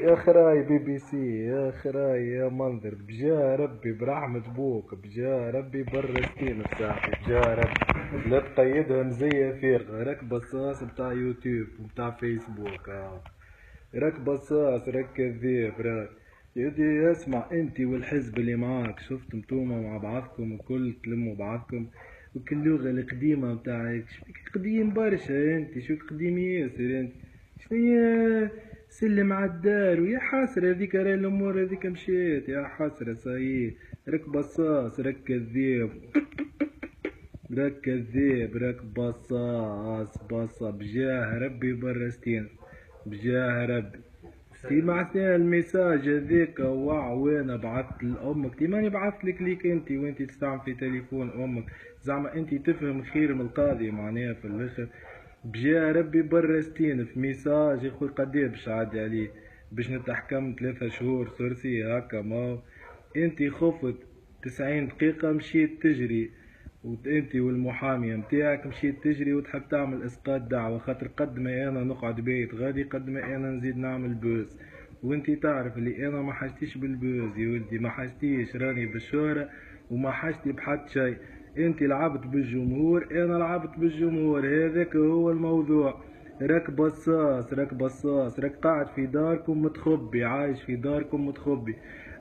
يا خراي بي بي سي، يا خراي يا منظر، بجاه ربي برحمة بوك، بجاه ربي برستين بساعتي، بجاه ربي لا تقيدها مزية راك بصاص بتاع يوتيوب وبتاع فيسبوك. راك بصاص، راك كذاب، راك يدي اسمع انتي والحزب اللي معاك، شفت نتوما مع بعضكم الكل تلموا بعضكم، وكل اللغة القديمة متاعك شبيك قديم برشا انتي، شوك قديم ياسر انت، شنيا سلم عالدار، ويا حسرة هذيك راهي الامور هذيك مشيت، يا حسرة صايي، راك بصاص، راك كذاب، راك كذاب، راك بصاص بصا، بجاه ربي برستين، بجاه ربي. تي بعثني الميساج هذيك وانا بعثت لامك، تي ماني بعثت لك ليك انت وانت تستعمل في تليفون امك، زعما انت تفهم خير من القاضي معناها في الاخر، بجاه ربي برستين في ميساج يا خويا قديه باش عادي عليه، باش نتحكم 3 شهور سورسي هكا، ما انت خفت 90 دقيقة مشيت تجري، وانت والمحامية متاعك مشيت تجري وتحب تعمل اسقاط دعوة، خاطر قد ما انا نقعد بيت غادي قد ما انا نزيد نعمل بوز، وانت تعرف اللي انا ما حاجتيش بالبوز يا ولدي، ما حاجتيش راني بالشهرة وما حاجتي بحد شيء، انت لعبت بالجمهور انا لعبت بالجمهور، هذاك هو الموضوع، راك بصاص، راك بصاص، راك قاعد في داركم متخبي، عايش في داركم متخبي،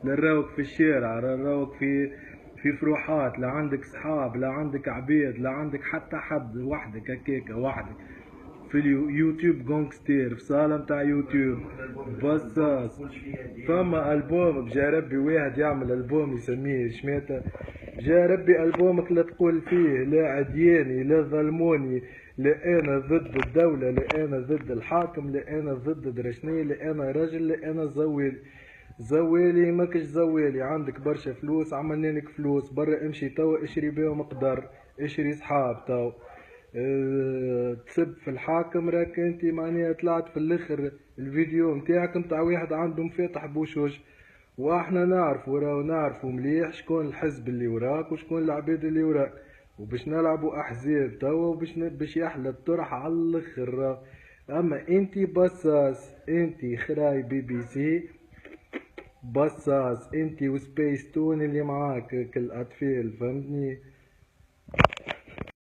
لا نراوك في الشارع، لا نراوك في فروحات، لا عندك صحاب، لا عندك عبيد، لا عندك حتى حد، وحدك هكاكا وحدك في اليوتيوب جونغستير، في صالة متاع يوتيوب بصاص. فما البوم بجا ربي واحد يعمل البوم يسميه شميته، جا ربي البومك لا تقول فيه لا عدياني لا ظلموني، لا انا ضد الدولة، لا انا ضد الحاكم، لا انا ضد درشني، لا انا رجل، لا انا زويل، زوالي ماكش زوالي، عندك برشا فلوس عملنالك فلوس برا، امشي توا اشري بيهم مقدر، اشري صحاب توا، تسب في الحاكم، راك انت معناها طلعت في الاخر الفيديو متاعك متاع واحد عنده مفاتح بوشوش، واحنا نعرفوا راهو نعرفوا مليح شكون الحزب اللي وراك وشكون العباد اللي وراك، وباش نلعبوا احزاب توا، باش يحلى الطرح على الاخر راهو. اما انت بصاص، انت خراي بي بي سي بصاص، انت وسبيس تون اللي معاك كالاطفال، فهمتني؟